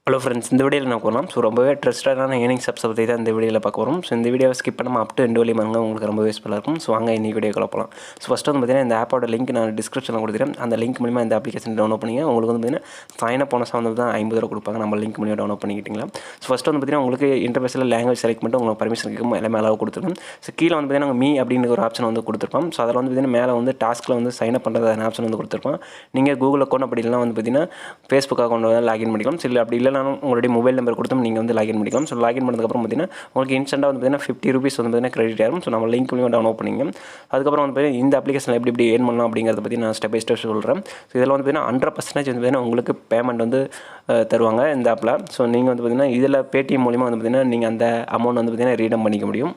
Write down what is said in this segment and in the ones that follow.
Hello friends, இந்த வீடியோவில் நான் போகலாம். ஸோ ரொம்பவே ட்ரஸ்டடான ஏர்னிங்ஸ் ஆப்ஸை பற்றி தான் இந்த வீடியோவில் பார்க்க வரும். ஸோ இந்த வீடியோவை ஸ்கிப் பண்ணாமல் அப் டு எண்ட் வரையும் பாருங்க, உங்களுக்கு ரொம்ப யூஸ்ஃபுல்லாக இருக்கும். ஸோ வாங்க இன்னைக்கு வீடியோக்குள்ள போகலாம். ஸோ ஃபஸ்ட்டு வந்து பார்த்தீங்கன்னா இந்த ஆப்போட லிங்க் நான் டிஸ்கிரிப்ஷனில் கொடுத்துறேன். அந்த லிங்க் மூலிமா இந்த அப்ளிகேஷன் டவுன்லோட் பண்ணிங்க. உங்களுக்கு வந்து பார்த்தீங்கன்னா சைன் அப் போனஸாக வந்து தான் 50 ரூபா கொடுப்பாங்க. நம்ம லிங்க் மூலிமா டவுன்லோட் பண்ணிக்கிட்டிங்களா. ஸோ ஃபஸ்ட்டு வந்து பார்த்தீங்கன்னா உங்களுக்கு இன்டர்ஃபேஸில் லாங்குவேஜ் செலக்ட் பண்ணிட்டு உங்களுக்கு பர்மிஷன் கேட்கும், எல்லாமே அளவு கொடுத்துருக்கோம். ஸோ கீழே வந்து பார்த்தீங்கன்னா மீ அப்படின்னு ஒரு ஆப்ஷன் வந்து கொடுத்துருப்போம். ஸோ அதில் வந்து பார்த்தீங்கன்னா மேலே வந்து டாஸ்க்கில் வந்து சைன் அப் பண்ணுறது ஆப்ஷன் வந்து கொடுத்துருப்போம். நீங்கள் கூகுள் அக்கௌண்ட் அப்படி இல்லைனா வந்து பார்த்தீங்கன்னா ஃபேஸ்புக் அக்கௌண்ட் வந்து லாகின் பண்ணிக்கலாம். ஸோ இல்லை அப்படி இல்லைனாலும் உங்களுடைய மொபைல் நம்பர் கொடுத்து நீங்கள் வந்து லாகின் பண்ணிக்கலாம். ஸோ லாகின் பண்ணதுக்கப்புறம் பார்த்தீங்கன்னா உங்களுக்கு இன்ஸ்டன்ட்டாக வந்து பார்த்தீங்கன்னா 50 ரூபீஸ் வந்து பார்த்தீங்கன்னா கிரெடிட் ஆகும். ஸோ நம்ம லிங்க் மூலிமா டவுன்லோட் பண்ணிங்க. அதுக்கப்புறம் வந்து பார்த்தீங்கன்னா இந்த அப்ளிகேஷனில் எப்படி ஏர்ன் பண்ணலாம் அப்படிங்கிறத பற்றி நான் ஸ்டெப் பை ஸ்டெப் சொல்கிறேன். ஸோ இதில் வந்து பார்த்தீங்கன்னா 100% வந்து பார்த்தீங்கன்னா உங்களுக்கு பேமெண்ட் வந்து தருவாங்க இந்த ஆப்பில். ஸோ நீங்கள் வந்து பார்த்தீங்கன்னா இதில் PayTm மூலிமா வந்து பார்த்தீங்கன்னா நீங்கள் அந்த அமௌண்ட் வந்து பார்த்தீங்கன்னா ரீடம் பண்ணிக்க முடியும்.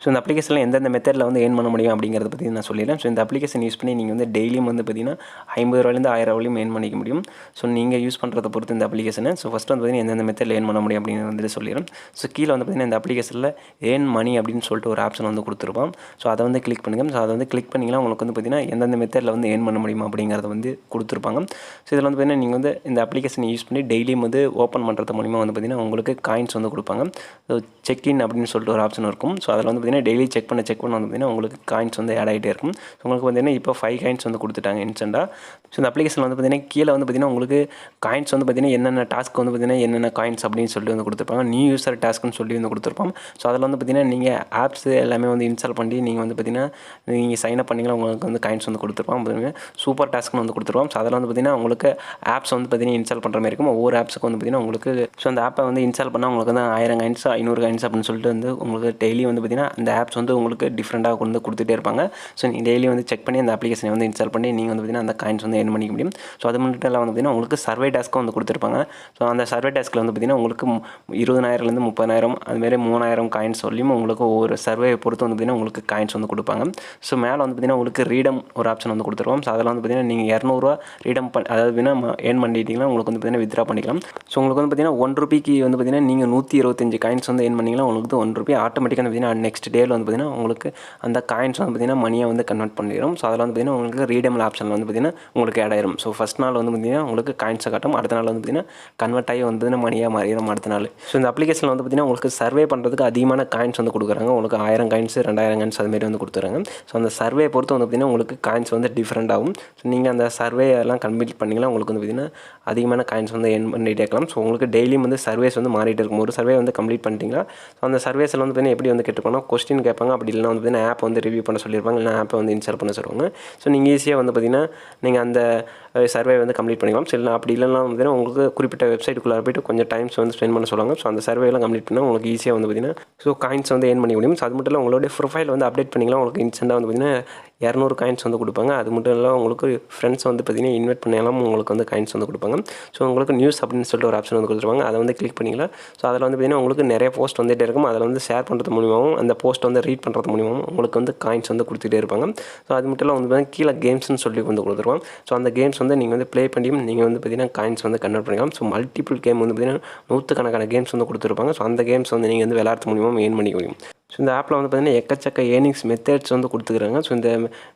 ஸோ இந்த அப்ளிகேஷனில் எந்தெந்த மெத்தடில் வந்து ஏர்ன் பண்ண முடியும் அப்படிங்கிறத பற்றி நான் சொல்லிடுறேன். ஸோ இந்த அப்ளிகேஷன் யூஸ் பண்ணி நீங்கள் வந்து டெய்லியும் வந்து பார்த்தீங்கன்னா 50 ரூபாயிலேருந்து 1000 ரூபாயும் ஏர்ன் பண்ணிக்க முடியும். ஸோ நீங்கள் யூஸ் பண்ணுறத பொறுத்து இந்த அப்ளிகேஷனை. ஸோ ஃபஸ்ட்டு வந்து பார்த்தீங்கன்னா எந்தெந்த மெத்தடில் ஏர்ன் பண்ண முடியும் அப்படின்னு வந்துட்டு சொல்லிடுறேன். ஸோ கீழே வந்து பார்த்தீங்கன்னா இந்த அப்ளிகேஷனில் ஏர்ன் மணி அப்படின்னு சொல்லிட்டு ஒரு ஆப்ஷன் வந்து கொடுத்துருப்போம். ஸோ அதை வந்து கிளிக் பண்ணுங்கள். ஸோ அதை வந்து கிளிக் பண்ணிங்கன்னா உங்களுக்கு வந்து பார்த்தீங்கன்னா எந்தெந்த மெத்தடில் வந்து ஏர்ன் பண்ண முடியும் அப்படிங்கிறத வந்து கொடுத்துருப்பாங்க. ஸோ இதில் வந்து பார்த்தீங்கன்னா நீங்கள் வந்து இந்த அப்ளிகேஷனை யூஸ் பண்ணி டெய்லியும் வந்து ஓப்பன் பண்ணுறது மூலிமா வந்து பார்த்தீங்கன்னா உங்களுக்கு காயின்ஸ் வந்து கொடுப்பாங்க. ஸோ செக்இன் அப்படின்னு சொல்லிட்டு ஒரு ஆப்ஷன் இருக்கும். ஸோ அதில் வந்து பார்த்தீங்கன்னா டெய்லி செக் பண்ண வந்து பார்த்தீங்கன்னா உங்களுக்கு காயின்ஸ் வந்து ஆட் ஆகிட்டே இருக்கும். ஸோ உங்களுக்கு பார்த்தீங்கன்னா இப்போ 5 காயின்ஸ் வந்து கொடுத்துட்டாங்க இன்ஸ்டன்ட்டாக. ஸோ இந்த அப்ளிகேஷன் வந்து பார்த்தீங்கன்னா கீழே வந்து பார்த்தீங்கன்னா உங்களுக்கு காயின்ஸ் வந்து பார்த்தீங்கன்னா என்னென்ன டாஸ்க் வந்து பார்த்தீங்கன்னா என்னென்ன காயின்ஸ் அப்படின்னு சொல்லிட்டு வந்து கொடுத்துருப்பாங்க. நியூ யூசர் டாஸ்க்னு சொல்லி வந்து கொடுத்துருப்போம். ஸோ அதில் வந்து பார்த்தீங்கன்னா நீங்கள் ஆப்ஸ் எல்லாமே வந்து இன்ஸ்டால் பண்ணி நீங்கள் வந்து பார்த்தீங்கன்னா நீங்கள் சைன் அப் பண்ணிங்கன்னா உங்களுக்கு வந்து காயின்ஸ் வந்து கொடுத்துருப்பாங்க. பார்த்தீங்கன்னா சூப்பர் டாஸ்க்னு வந்து கொடுத்துருப்போம். ஸோ அதில் வந்து பார்த்தீங்கன்னா உங்களுக்கு ஆப்ஸ் வந்து பார்த்தீங்கன்னா இன்ஸ்டால் பண்ணுற மாதிரி இருக்கும். ஒவ்வொரு ஆப்ஸுக்கு வந்து பார்த்தீங்கன்னா உங்களுக்கு ஸோ அந்த ஆப்பை வந்து இன்ஸ்டால் பண்ணால் உங்களுக்கு வந்து 1000 காயின்ஸ் 500 காயின்ஸ் அப்படின்னு சொல்லிட்டு வந்து உங்களுக்கு டெய்லி வந்து பார்த்தீங்கன்னா அந்த ஆப்ஸ் வந்து உங்களுக்கு டிஃப்ரெண்ட்டாக கொண்டு கொடுத்துட்டே இருப்பாங்க. ஸோ நீங்கள் டெய்லி வந்து செக் பண்ணி அந்த அப்ளிகேஷனை வந்து இன்ஸ்டால் பண்ணி நீங்கள் வந்து பார்த்தீங்கன்னா அந்த காயின்ஸ் வந்து ஏர்ன் பண்ணிக்க முடியும். ஸோ அது மட்டும் இல்லாமல் வந்து பார்த்தீங்கன்னா உங்களுக்கு சர்வே டாஸ்க்கும் வந்து கொடுத்துருப்பாங்க. ஸோ அந்த சர்வே டாஸ்க்கில் வந்து பார்த்தீங்கன்னா உங்களுக்கு 20,000லேருந்து 30,000 அதுமாரி 3,000 காயின்ஸ் சொல்லியும் உங்களுக்கு ஒவ்வொரு சர்வே பொறுத்து வந்து பார்த்தீங்கன்னா உங்களுக்கு காயின்ஸ் வந்து கொடுப்பாங்க. ஸோ மேலே வந்து பார்த்தீங்கன்னா உங்களுக்கு ரீடம் ஒரு ஆப்ஷன் வந்து கொடுத்துருவோம். ஸோ அதில் வந்து பார்த்தீங்கன்னா நீங்கள் 200 ரீடம் அதாவது ஏர்ன் பண்ணிட்டீங்கன்னா உங்களுக்கு வந்து பார்த்தீங்கன்னா வித்ரா பண்ணிக்கலாம். ஸோ உங்களுக்கு வந்து பார்த்தீங்கன்னா 1 ரூபிக்கு வந்து பார்த்தீங்கன்னா நீங்கள் 125 காயின்ஸ் வந்து ஏர்ன் பண்ணிங்கன்னா உங்களுக்கு 1 ரூபி ஆட்டோமேட்டிக்காக வந்து பார்த்தீங்கன்னா நெக்ஸ்ட் டேயில் வந்து பார்த்தீங்கன்னா உங்களுக்கு அந்த காயின்ஸ் வந்து பார்த்தீங்கன்னா மணியை வந்து கன்வெர்ட் பண்ணிடும். ஸோ அதில் வந்து பார்த்தீங்கன்னா உங்களுக்கு ரீடபிள் ஆப்ஷன் வந்து பார்த்தீங்கன்னா உங்களுக்கு ஆட் ஆயிரும். ஸோ ஃபஸ்ட் நாள் வந்து பார்த்தீங்கன்னா உங்களுக்கு காயின்ஸை காட்டும். அடுத்த நாள் வந்து பார்த்தீங்கன்னா கன்வெர்ட் ஆகி வந்து பார்த்தீங்கன்னா மணியாக மாறிடும் அடுத்த நாள். ஸோ இந்த அப்ளிகேஷனில் வந்து பார்த்தீங்கன்னா உங்களுக்கு சர்வே பண்ணுறதுக்கு அதிகமான காயின்ஸ் வந்து கொடுக்குறாங்க. உங்களுக்கு 1000 காயின்ஸ் 2000 காயின்ஸ் அதுமாரி வந்து கொடுத்துறாங்க. ஸோ அந்த சர்வே பொறுத்து வந்து பார்த்தீங்கன்னா உங்களுக்கு காயின்ஸ் வந்து டிஃப்ரெண்ட் ஆகும். ஸோ நீங்கள் அந்த சர்வே எல்லாம் கம்ப்ளீட் பண்ணிங்கன்னா உங்களுக்கு வந்து பார்த்தீங்கன்னா அதிகமான காயின்ஸ் வந்து ஏர்ன் பண்ணிகிட்டே இருக்கலாம். ஸோ உங்களுக்கு டெய்லியும் வந்து சர்வேஸ் வந்து மாறிட்டு இருக்கும். ஒரு சர்வே வந்து கம்ப்ளீட் பண்ணிட்டீங்களா. ஸோ அந்த சர்வேஸில் வந்து பார்த்தீங்கன்னா எப்படி வந்து கேட்டுருப்பாங்கன்னா கொஸ்டின் கேட்பாங்க. அப்படி இல்லைனா வந்து பார்த்தீங்கன்னா ஆப் வந்து ரிவ்யூ பண்ண சொல்லியிருப்பாங்க. இல்லைனா ஆப்பை வந்து இன்ஸ்டால் பண்ண சொல்லுவாங்க. ஸோ நீங்கள் ஈஸியாக வந்து பார்த்தீங்கன்னா நீங்கள் அந்த சர்வே வந்து கம்ப்ளீட் பண்ணிக்கலாம். ஸோ இல்லை அப்படி இல்லைனா வந்து உங்களுக்கு குறிப்பிட்ட வெப்சைட்டுக்குள்ளே போய்ட்டு கொஞ்சம் டைம்ஸ் வந்து ஸ்பெண்ட் பண்ண சொல்லுவாங்க. ஸோ அந்த சர்வேலாம் கம்ப்ளீட் பண்ணால் உங்களுக்கு ஈஸியாக வந்து பார்த்தீங்கன்னா ஸோ காயின்ஸ் வந்து ஏர்ன் பண்ணி முடியும். ஸோ அது மட்டும் இல்லை உங்களுடைய ப்ரொஃபைல் வந்து அப்டேட் பண்ணிக்கலாம். உங்களுக்கு இன்ஸ்டன்ட்டாக வந்து பார்த்தீங்கன்னா 200 காயின்ஸ் வந்து கொடுப்பாங்க. அது மட்டும் இல்லை உங்களுக்கு ஃப்ரெண்ட்ஸ் வந்து பார்த்தீங்கன்னா இன்வைட் பண்ணாலும் உங்களுக்கு வந்து காயின்ஸ் வந்து கொடுப்பாங்க. ஸோ உங்களுக்கு நியூஸ் அப்படின்னு சொல்லிட்டு ஒரு ஆப்ஷன் வந்து கொடுத்துருவாங்க. அதை வந்து கிளிக் பண்ணிக்கலாம். ஸோ அதில் வந்து பார்த்தீங்கன்னா உங்களுக்கு நிறைய போஸ்ட் வந்துகிட்டே இருக்கும். அதில் வந்து ஷேர் பண்ணுறது மூலியமாகவும் அந்த போஸ்ட் வந்து ரீட் பண்ணுறது மூலியமாகவும் உங்களுக்கு வந்து காயின்ஸ் வந்து கொடுத்துட்டே இருப்பாங்க. ஸோ அது மட்டும் இல்லை வந்து பார்த்தீங்கன்னா கீழே கேம்ஸ்னு சொல்லி வந்து கொடுத்துருவாங்க. ஸோ அந்த கேம்ஸ் வந்து நீங்கள் வந்து ப்ளே பண்ணி நீங்கள் வந்து பார்த்தீங்கன்னா காயின்ஸ் வந்து கன்வெர்ட் பண்ணிக்கலாம். ஸோ மல்டிபிள் கேம் வந்து பார்த்தீங்கன்னா 100கணக்கான கேம்ஸ் வந்து கொடுத்துருப்பாங்க. ஸோ அந்த கேம்ஸ் வந்து நீங்கள் வந்து விளையாடுறது மூலியமாக ஏர்ன் பண்ணிக்க முடியும். ஸோ இந்த ஆப்பில் வந்து பார்த்தீங்கன்னா எக்கச்சக்க ஏர்னிங்ஸ் மெத்தட்ஸ் வந்து கொடுத்துக்கிறாங்க. ஸோ இந்த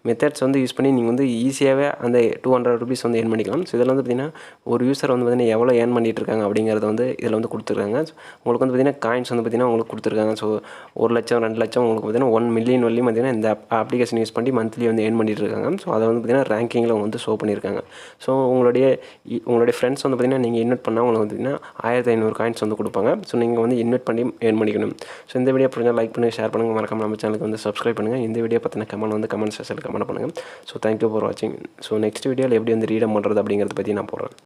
மெத்தட்ஸ் வந்து யூஸ் பண்ணி நீங்கள் வந்து ஈஸியாகவே அந்த 200 ரூபீஸ் வந்து ஏர்ன் பண்ணிக்கலாம். ஸோ இதில் வந்து பார்த்தீங்கன்னா ஒரு யூசர் வந்து பார்த்தீங்கன்னா எவ்வளோ ஏர்ன் பண்ணிட்டு இருக்காங்க அப்படிங்கிறத வந்து இதில் வந்து கொடுத்துருக்காங்க. உங்களுக்கு வந்து பார்த்தீங்கன்னா காயின்ஸ் வந்து பார்த்தீங்கன்னா உங்களுக்கு கொடுத்துருக்காங்க. ஸோ 1 லட்சம் 2 லட்சம் உங்களுக்கு பார்த்தீங்கன்னா 1 மில்லியன் வரையும் பார்த்தீங்கன்னா இந்த அப்ளிகேஷன் யூஸ் பண்ணி மந்த்லி வந்து ஏர்ன் பண்ணிட்டு இருக்காங்க. ஸோ அதை வந்து பார்த்தீங்கன்னா ரேங்கிங்கில் வந்து ஷோ பண்ணியிருக்காங்க. ஸோ உங்களுடைய ஃப்ரெண்ட்ஸ் வந்து பார்த்தீங்கன்னா நீங்கள் இன்வைட் பண்ணால் உங்களுக்கு வந்து பார்த்தீங்கன்னா 1500 காயின்ஸ் வந்து கொடுப்பாங்க. ஸோ நீங்கள் வந்து இன்வைட் பண்ணி ஏர்ன் பண்ணிக்கணும். ஸோ இந்த வீடியோ பிடிச்சா லைக் பண்ணுங்கள், ஷேர் பண்ணுங்கள், மறக்காம நம்ம சேனலுக்கு வந்து சப்ஸ்கிரைப் பண்ணுங்கள். இந்த வீடியோ பற்றின கமெண்ட் வந்து கமெண்ட் செக்ஷனில் கமெண்ட் பண்ணுங்கள். ஸோ தேங்க்யூ ஃபார் வாட்சிங். ஸோ நெக்ஸ்ட் வீடியோவில் எப்படி வந்து ரீடம் பண்ணுறது அப்படிங்கிறத பற்றி நான் போடுறேன்.